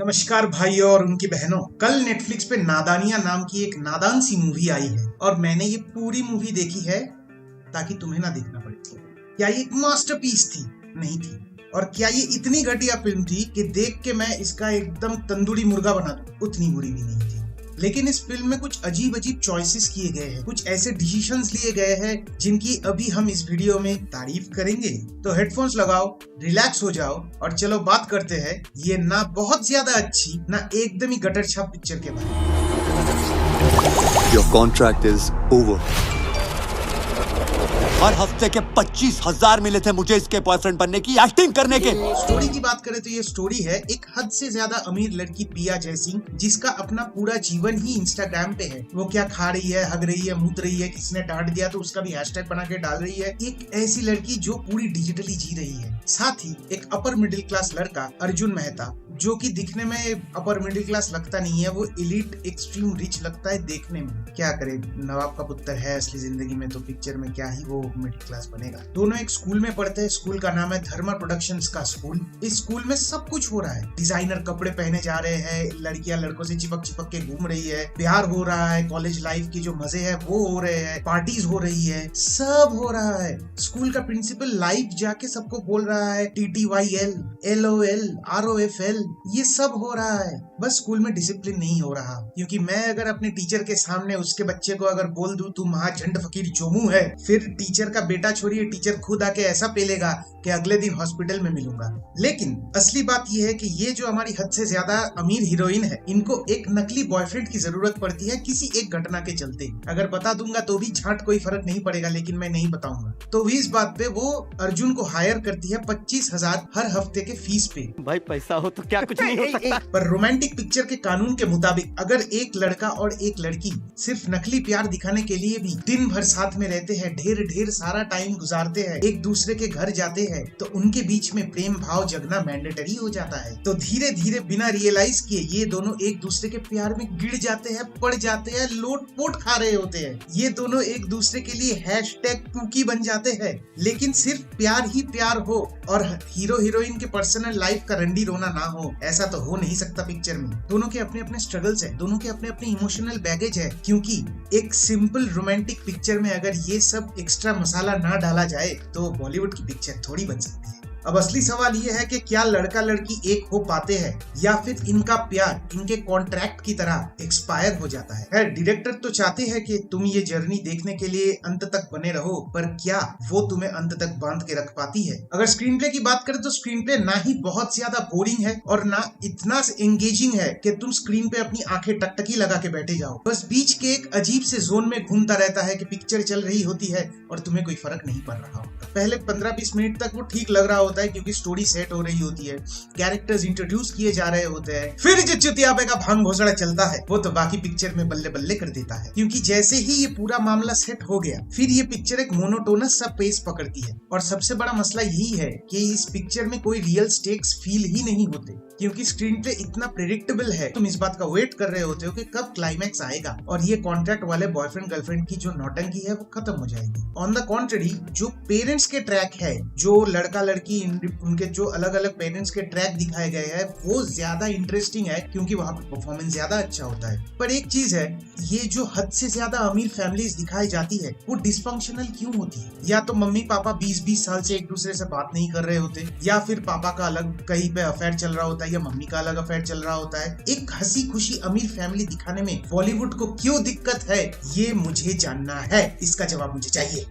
नमस्कार भाइयों और उनकी बहनों। कल नेटफ्लिक्स पे नादानिया नाम की एक नादान सी मूवी आई है और मैंने ये पूरी मूवी देखी है ताकि तुम्हें ना देखना पड़े। क्या ये एक मास्टरपीस थी? नहीं थी। और क्या ये इतनी घटिया फिल्म थी कि देख के मैं इसका एकदम तंदूरी मुर्गा बना दूं? उतनी बुरी भी नहीं थी। लेकिन इस फिल्म में कुछ अजीब अजीब चॉइसेस किए गए हैं, कुछ ऐसे डिसीजंस लिए गए हैं जिनकी अभी हम इस वीडियो में तारीफ करेंगे। तो हेडफोन्स लगाओ, रिलैक्स हो जाओ और चलो बात करते हैं ये ना बहुत ज्यादा अच्छी ना एकदम ही गटर छाप पिक्चर के बारे में। Your contract is over. हर हफ्ते के 25,000 मिले थे मुझे इसके बॉयफ्रेंड बनने की एक्टिंग करने के। स्टोरी की बात करें तो ये स्टोरी है एक हद से ज्यादा अमीर लड़की पिया जयसिंह, जिसका अपना पूरा जीवन ही इंस्टाग्राम पे है। वो क्या खा रही है, हग रही है, मूत रही है, किसने डांट दिया तो उसका भी हैशटैग बना के डाल रही है। एक ऐसी लड़की जो पूरी डिजिटली जी रही है। साथ ही एक अपर मिडिल क्लास लड़का अर्जुन मेहता, जो कि दिखने में अपर मिडिल क्लास लगता नहीं है, वो एलिट एक्सट्रीम रिच लगता है देखने में। क्या करे, नवाब का पुत्र है असली जिंदगी में, तो पिक्चर में क्या ही वो मिडिल क्लास बनेगा। दोनों एक स्कूल में पढ़ते हैं। स्कूल का नाम है धर्मा प्रोडक्शंस का स्कूल। इस स्कूल में सब कुछ हो रहा है। डिजाइनर कपड़े पहने जा रहे हैं, लड़कियां लड़कों से चिपक चिपक के घूम रही है, प्यार हो रहा है, कॉलेज लाइफ की जो मजे है वो हो रहे हैं, पार्टीज हो रही है, सब हो रहा है। स्कूल का प्रिंसिपल लाइव जाके सबको बोल रहा है TTYL, LOL, ROFL, ये सब हो रहा है। बस स्कूल में डिसिप्लिन नहीं हो रहा। क्योंकि मैं अगर अपने टीचर के सामने उसके बच्चे को अगर बोल दूं तू महाझंड फकीर जोमू है, फिर टीचर का बेटा छोड़िए, टीचर खुद आके ऐसा पेलेगा कि अगले दिन हॉस्पिटल में मिलूंगा। लेकिन असली बात यह है कि ये जो हमारी हद से ज्यादा अमीर हीरोइन है, इनको एक नकली बॉयफ्रेंड की जरूरत पड़ती है किसी एक घटना के चलते। अगर बता दूंगा तो भी झाट कोई फर्क नहीं पड़ेगा, लेकिन मैं नहीं बताऊंगा। तो इस बात पे वो अर्जुन को हायर करती है 25,000 हर हफ्ते के फीस पे। भाई पैसा हो तो क्या कुछ नहीं हो सकता। पर रोमांटिक पिक्चर के कानून के मुताबिक अगर एक लड़का और एक लड़की सिर्फ नकली प्यार दिखाने के लिए भी दिन भर साथ में रहते हैं, ढेर सारा टाइम गुजारते हैं, एक दूसरे के घर जाते हैं, तो उनके बीच में प्रेम भाव जगना मैंडेटरी हो जाता है। तो धीरे धीरे बिना रियलाइज किए ये दोनों एक दूसरे के प्यार में गिर जाते हैं, पड़ जाते हैं, लोट पोट खा रहे होते हैं। ये दोनों एक दूसरे के लिए हैशटैग कुकी बन जाते हैं। लेकिन सिर्फ प्यार ही प्यार हो और हीरो हीरोइन के पर्सनल लाइफ का रंडी रोना ना हो, ऐसा तो हो नहीं सकता पिक्चर में। दोनों के अपने अपने स्ट्रगल्स है, दोनों के अपने अपने इमोशनल बैगेज है। क्योंकि एक सिंपल रोमांटिक पिक्चर में अगर ये सब एक्स्ट्रा मसाला ना डाला जाए तो बॉलीवुड की पिक्चर थोड़ी बन सकती है। अब असली सवाल ये है कि क्या लड़का लड़की एक हो पाते हैं या फिर इनका प्यार इनके कॉन्ट्रैक्ट की तरह एक्सपायर हो जाता है। डायरेक्टर तो चाहते हैं कि तुम ये जर्नी देखने के लिए अंत तक बने रहो, पर क्या वो तुम्हें अंत तक बांध के रख पाती है? अगर स्क्रीन प्ले की बात करें तो स्क्रीन प्ले ना ही बहुत ज्यादा बोरिंग है और ना इतना एंगेजिंग है कि तुम स्क्रीन पे अपनी आंखें टकटकी लगा के बैठे जाओ। बस बीच के एक अजीब से जोन में घूमता रहता है कि पिक्चर चल रही होती है और तुम्हें कोई फर्क नहीं पड़ रहा होता। पहले 15-20 मिनट तक वो ठीक लग रहा होता है क्योंकि स्टोरी सेट हो रही होती है, कैरेक्टर्स इंट्रोड्यूस किए जा रहे होते हैं। फिर जो चुतियापे का भांग घोसड़ा चलता है वो तो बाकी पिक्चर में बल्ले बल्ले कर देता है। क्योंकि जैसे ही ये पूरा मामला सेट हो गया, फिर ये पिक्चर एक मोनोटोनस सा पेस पकड़ती है। और सबसे बड़ा मसला यही है कि इस पिक्चर में कोई रियल स्टेक्स फील ही नहीं होते, क्योंकि स्क्रीन प्ले इतना प्रेडिक्टेबल है। तुम इस बात का वेट कर रहे होते हो कि कब क्लाइमैक्स आएगा और ये कॉन्ट्रैक्ट वाले बॉयफ्रेंड गर्लफ्रेंड की जो नौटंकी है वो खत्म हो जाएगी। ऑन द कॉन्ट्ररी, जो पेरेंट्स के ट्रैक है, जो लड़का लड़की उनके जो अलग अलग पेरेंट्स के ट्रैक दिखाए गए हैं, वो ज्यादा इंटरेस्टिंग है क्योंकि वहाँ पे परफॉर्मेंस ज्यादा अच्छा होता है। पर एक चीज है, ये जो हद से ज्यादा अमीर फैमिलीज दिखाई जाती है वो डिस्फंक्शनल क्यों होती है? या तो मम्मी पापा 20-20 साल से एक दूसरे से बात नहीं कर रहे होते, या फिर पापा का अलग कहीं पे अफेयर चल रहा होता है, या मम्मी का अलग अफेयर चल रहा होता है। एक हंसी खुशी अमीर फैमिली दिखाने में बॉलीवुड को क्यों दिक्कत है, ये मुझे जानना है। इसका जवाब मुझे चाहिए।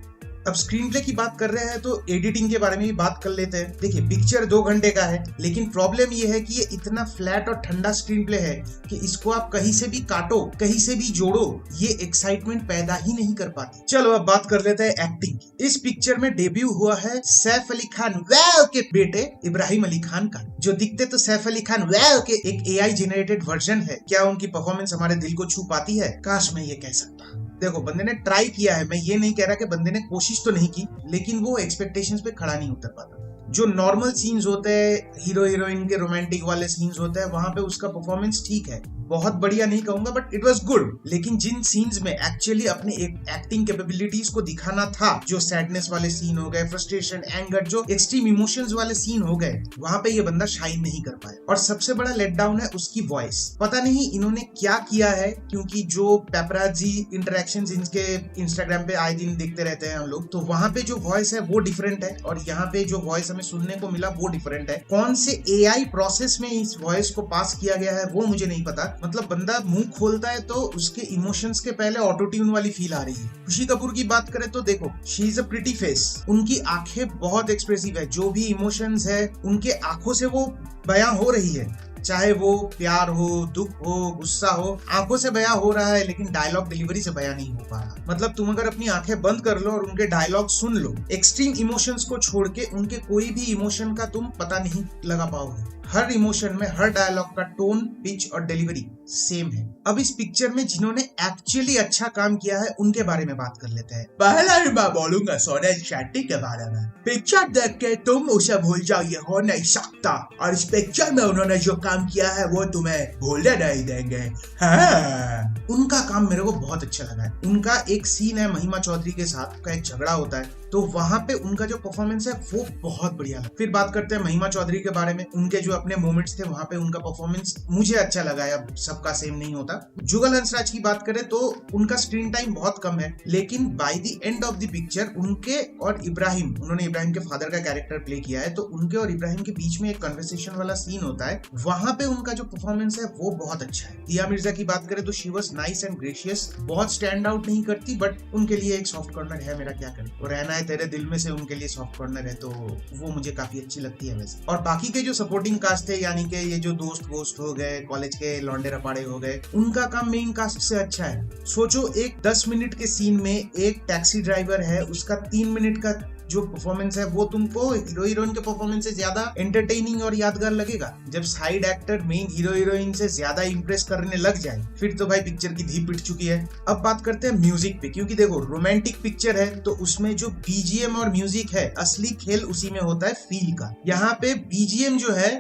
अब स्क्रीन प्ले की बात कर रहे हैं तो एडिटिंग के बारे में भी बात कर लेते हैं। देखिए, पिक्चर 2 घंटे का है, लेकिन प्रॉब्लम ये है कि ये इतना फ्लैट और ठंडा स्क्रीन प्ले है कि इसको आप कहीं से भी काटो, कहीं से भी जोड़ो, ये एक्साइटमेंट पैदा ही नहीं कर पाती। चलो अब बात कर लेते हैं एक्टिंग की। इस पिक्चर में डेब्यू हुआ है सैफ अली खान वैव के बेटे इब्राहिम अली खान का, जो दिखते तो सैफ अली खान वैव के एक AI जनरेटेड वर्जन है। क्या उनकी परफॉर्मेंस हमारे दिल को छू पाती है? काश मैं ये कह सकता। देखो, बंदे ने ट्राई किया है, मैं ये नहीं कह रहा कि बंदे ने कोशिश तो नहीं की, लेकिन वो एक्सपेक्टेशंस पे खड़ा नहीं उतर पाता। जो नॉर्मल सीन्स होते हैं, हीरो हीरोइन के रोमांटिक वाले सीन्स होते हैं, वहां पे उसका परफॉर्मेंस ठीक है, बहुत बढ़िया नहीं कहूंगा बट इट वाज गुड। लेकिन जिन सीन्स में एक्चुअली अपने एक्टिंग कैपेबिलिटीज को दिखाना था, जो सैडनेस वाले सीन हो गए, फ्रस्ट्रेशन, एंगर, जो एक्सट्रीम इमोशंस वाले सीन हो गए, वहां पे ये बंदा शाइन नहीं कर पाया। और सबसे बड़ा लेट डाउन है उसकी वॉइस। पता नहीं इन्होंने क्या किया है, क्योंकि जो पेपराजी इंटरेक्शंस इनके इंस्टाग्राम पे आए दिन देखते रहते हैं हम लोग, तो वहां पे जो वॉइस है वो डिफरेंट है और यहाँ पे जो वॉइस हमें सुनने को मिला वो डिफरेंट है। कौन से AI प्रोसेस में इस वॉइस को पास किया गया है वो मुझे नहीं पता। मतलब बंदा मुंह खोलता है तो उसके इमोशंस के पहले ऑटो ट्यून वाली फील आ रही है। खुशी कपूर की बात करें तो देखो, she is a pretty face. उनकी आंखें बहुत एक्सप्रेसिव है, जो भी इमोशंस है उनके आंखों से वो बयां हो रही है, चाहे वो प्यार हो, दुख हो, गुस्सा हो, आंखों से बयां हो रहा है, लेकिन डायलॉग डिलीवरी से बयां नहीं हो पा रहा। मतलब तुम अगर अपनी आंखें बंद कर लो और उनके डायलॉग सुन लो, एक्सट्रीम इमोशंस को छोड़ के उनके कोई भी इमोशन का तुम पता नहीं लगा पाओगे। हर इमोशन में हर डायलॉग का टोन, पिच और डिलीवरी सेम है। अब इस पिक्चर में जिन्होंने एक्चुअली अच्छा काम किया है उनके बारे में बात कर लेते हैं। पहला ही मैं बोलूंगा सोनल शेट्टी के बारे में। पिक्चर देख के तुम उसे भूल जाओ, ये हो नहीं सकता। और इस पिक्चर में उन्होंने जो काम किया है वो तुम्हें भूलने नहीं देंगे। हाँ। उनका काम मेरे को बहुत अच्छा लगा है। उनका एक सीन है महिमा चौधरी के साथ, का एक झगड़ा होता है, तो वहां पे उनका जो परफॉर्मेंस है वो बहुत बढ़िया लगा। फिर बात करते हैं महिमा चौधरी के बारे में। उनके जो अपने मोमेंट्स थे वहां पे उनका परफॉर्मेंस मुझे अच्छा लगा। अब सबका सेम नहीं होता। जुगल हंसराज की बात करें तो उनका स्क्रीन टाइम बहुत कम है, लेकिन by the end of the picture उनके और इब्राहिम, उन्होंने इब्राहिम के फादर का कैरेक्टर प्ले किया है, तो उनके और इब्राहिम के बीच में एक कन्वर्सेशन वाला सीन होता है, वहां पे उनका जो परफॉर्मेंस है वो बहुत अच्छा है। दिया मिर्जा की बात करें तो she was nice and gracious. बहुत स्टैंड आउट नहीं करती बट उनके लिए एक सॉफ्ट कॉर्नर है, मेरा क्या करें। और रहना है तेरे दिल में से उनके लिए सॉफ्ट कॉर्नर है, तो वो मुझे काफी अच्छी लगती है वैसे। और बाकी के जो सपोर्टिंग कास्ट थे, यानी कि ये जो दोस्त वोस्त हो गए, कॉलेज के लौंडे रपाड़े हो गए, उनका काम मेन कास्ट से अच्छा है। सोचो एक 10 मिनट के सीन में एक टैक्सी ड्राइवर है, उसका 3 मिनट का जो परफॉर्मेंस है वो तुमको हीरो हीरोइन के परफॉर्मेंस से ज्यादा एंटरटेनिंग और यादगार लगेगा। जब side actor main hero heroine से ज्यादा इंप्रेस करने लग जाए फिर तो भाई पिक्चर की धी पिट चुकी है। अब बात करते हैं म्यूजिक पे, क्योंकि देखो रोमांटिक पिक्चर है तो उसमें जो BGM और म्यूजिक है, असली खेल उसी में होता है फील का। यहाँ पे BGM जो है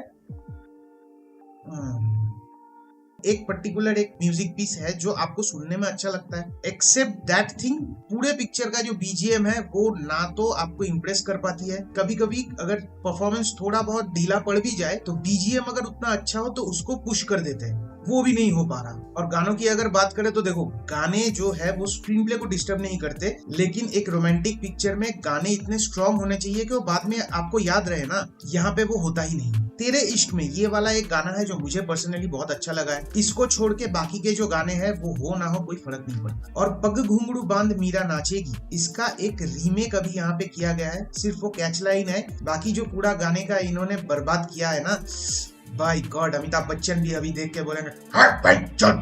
एक पर्टिकुलर एक म्यूजिक पीस है जो आपको सुनने में अच्छा लगता है। एक्सेप्ट दैट थिंग, पूरे पिक्चर का जो BGM है वो ना तो आपको इम्प्रेस कर पाती है। कभी कभी अगर परफॉर्मेंस थोड़ा बहुत ढीला पड़ भी जाए तो BGM अगर उतना अच्छा हो तो उसको पुश कर देते हैं, वो भी नहीं हो पा रहा। और गानों की अगर बात करें तो देखो, गाने जो है वो स्क्रीन प्ले को डिस्टर्ब नहीं करते, लेकिन एक रोमांटिक पिक्चर में गाने इतने स्ट्रॉन्ग होने चाहिए कि वो बाद में आपको याद रहे ना। यहाँ पे वो होता ही नहीं। तेरे इश्क में ये वाला एक गाना है जो मुझे पर्सनली बहुत अच्छा लगा है। इसको छोड़ के बाकी के जो गाने हैं वो हो ना हो कोई फर्क नहीं पड़ता। और पग घुंघरू बांध मीरा नाचेगी, इसका एक रीमेक अभी यहाँ पे किया गया है, सिर्फ वो कैच लाइन है, बाकी जो पूरा गाने का इन्होंने बर्बाद किया है ना, बाय गॉड। अमिताभ बच्चन भी अभी देख के बोलेंगे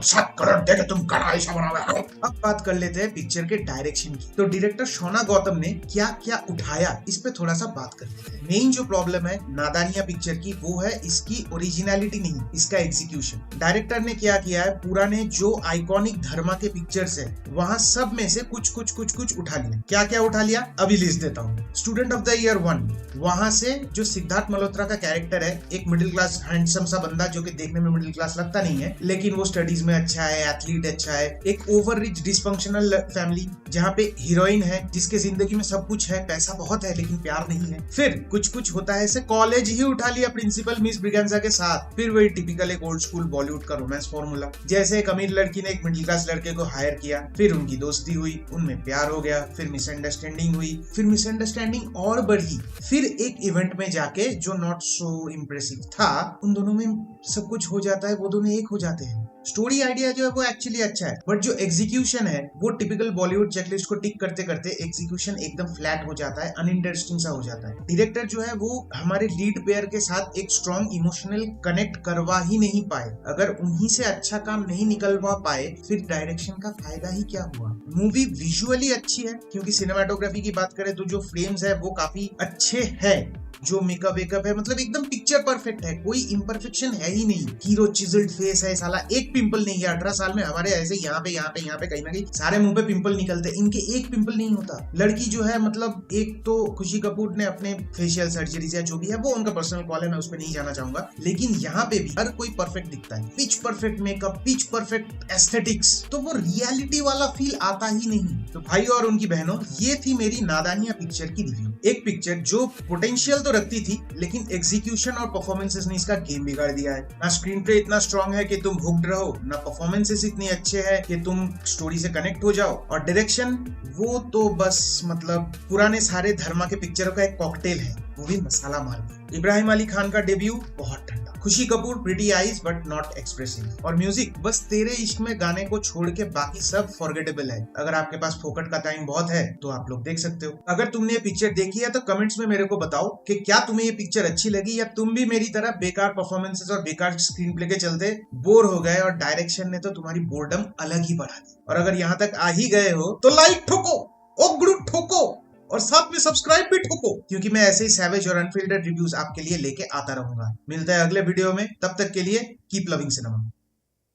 7 करोड़ देके तुम गाना ऐसा बना हुआ है। अब बात कर लेते हैं पिक्चर के डायरेक्शन की। तो डायरेक्टर शोना गौतम ने क्या क्या उठाया, इस पे थोड़ा सा बात कर लेते हैं। मेन जो प्रॉब्लम है नादानिया पिक्चर की वो है इसकी ओरिजिनलिटी नहीं, इसका एग्जीक्यूशन। डायरेक्टर ने क्या किया है, पुराने जो आइकॉनिक धर्मा के पिक्चर्स है वहाँ सब में से कुछ उठा लिया। क्या क्या उठा लिया अभी लिस्ट देता हूँ। स्टूडेंट ऑफ द ईयर 1, वहां से जो सिद्धार्थ मल्होत्रा का कैरेक्टर है, एक मिडिल क्लास हैंडसम सा बंदा जो कि देखने में मिडिल क्लास लगता नहीं है, लेकिन वो स्टडीज में अच्छा है, एथलीट अच्छा है। एक ओवर रिच डिसफंक्शनल फैमिली जहाँ पे हीरोइन है जिसके जिंदगी में सब कुछ है, पैसा बहुत है लेकिन प्यार नहीं है। फिर कुछ होता है ऐसे कॉलेज ही उठा लिया प्रिंसिपल मिस ब्रिगेंजा के साथ। फिर वही टिपिकल एक ओल्ड स्कूल बॉलीवुड का रोमांस फॉर्मूला, जैसे एक अमीर लड़की ने एक मिडिल क्लास लड़के को हायर किया, फिर उनकी दोस्ती हुई, उनमें प्यार हो गया, फिर मिसअंडरस्टैंडिंग हुई, फिर मिसअंडरस्टैंडिंग और बढ़ी, फिर एक इवेंट में जाके जो नॉट सो इम्प्रेसिव था, उन दोनों में सब कुछ हो जाता है, वो दोनों एक हो जाते हैं। स्टोरी आइडिया जो है वो एक्चुअली अच्छा है, बट जो एग्जीक्यूशन है वो टिपिकल बॉलीवुड चेकलिस्ट को टिक करते करते एग्जीक्यूशन एकदम फ्लैट हो जाता है, अनइंटरेस्टिंग सा हो जाता है। डायरेक्टर जो है वो हमारे लीड पेयर के साथ एक स्ट्रॉन्ग इमोशनल कनेक्ट करवा ही नहीं पाए। अगर उन्हीं से अच्छा काम नहीं निकलवा पाए फिर डायरेक्शन का फायदा ही क्या हुआ। मूवी विजुअली अच्छी है, क्योंकि सिनेमाटोग्राफी की बात करें तो जो फ्रेम्स है वो काफी अच्छे हैं, जो मेकअप वेकअप है, मतलब एकदम पिक्चर परफेक्ट है, कोई इम्परफेक्शन है ही नहीं। हीरो चिजल्ड फेस है, साला एक पिंपल नहीं है। 18 साल में हमारे ऐसे यहाँ पे कहीं ना कहीं सारे मुंह पे पिंपल निकलते, इनके एक पिंपल नहीं होता। लड़की जो है, मतलब एक तो खुशी कपूर ने अपने फेशियल सर्जरीज या जो भी है वो उनका पर्सनल कॉल है, मैं उस पर नहीं जाना चाहूंगा, लेकिन यहाँ पे भी हर कोई परफेक्ट दिखता है। Pitch perfect makeup, pitch perfect aesthetics, तो वो रियलिटी वाला फील आता ही नहीं। तो भाई और उनकी बहनों, ये थी मेरी नादानिया पिक्चर की रिव्यू। एक पिक्चर जो पोटेंशियल तो रखती थी, लेकिन एग्जीक्यूशन और परफॉर्मेंसेस ने इसका गेम बिगाड़ दिया है। ना स्क्रीन प्ले इतना स्ट्रॉन्ग है कि तुम हुक्ड रहो, ना परफॉर्मेंसेस इतने अच्छे हैं कि तुम स्टोरी से कनेक्ट हो जाओ, और डायरेक्शन वो तो बस मतलब पुराने सारे धर्मा के पिक्चरों का एक कॉकटेल है, वो भी मसाला मार। इब्राहिम अली खान का डेब्यू बहुत ठंडा, खुशी Kapoor pretty eyes but not expressive, और म्यूजिक बस तेरे इश्क में गाने को छोड़ के बाकी सब फॉरगेटेबल है। अगर आपके पास फोकट का टाइम बहुत है तो आप लोग देख सकते हो। अगर तुमने ये पिक्चर देखी है तो कमेंट्स में मेरे को बताओ कि क्या तुम्हें ये पिक्चर अच्छी लगी, या तुम भी मेरी तरह बेकार परफॉर्मेंसेस और बेकार स्क्रीन प्ले के चलते बोर हो गए और डायरेक्शन ने तो तुम्हारी बोर्डम अलग ही बढ़ा दी। और अगर यहाँ तक आ ही गए हो तो लाइक ठोको, ओ गुरु ठोको, और साथ में सब्सक्राइब भी ठोको, क्योंकि मैं ऐसे ही सैवेज और अनफिल्टर्ड रिव्यूज आपके लिए लेके आता रहूंगा। मिलता है अगले वीडियो में, तब तक के लिए कीप लविंग सिनेमा।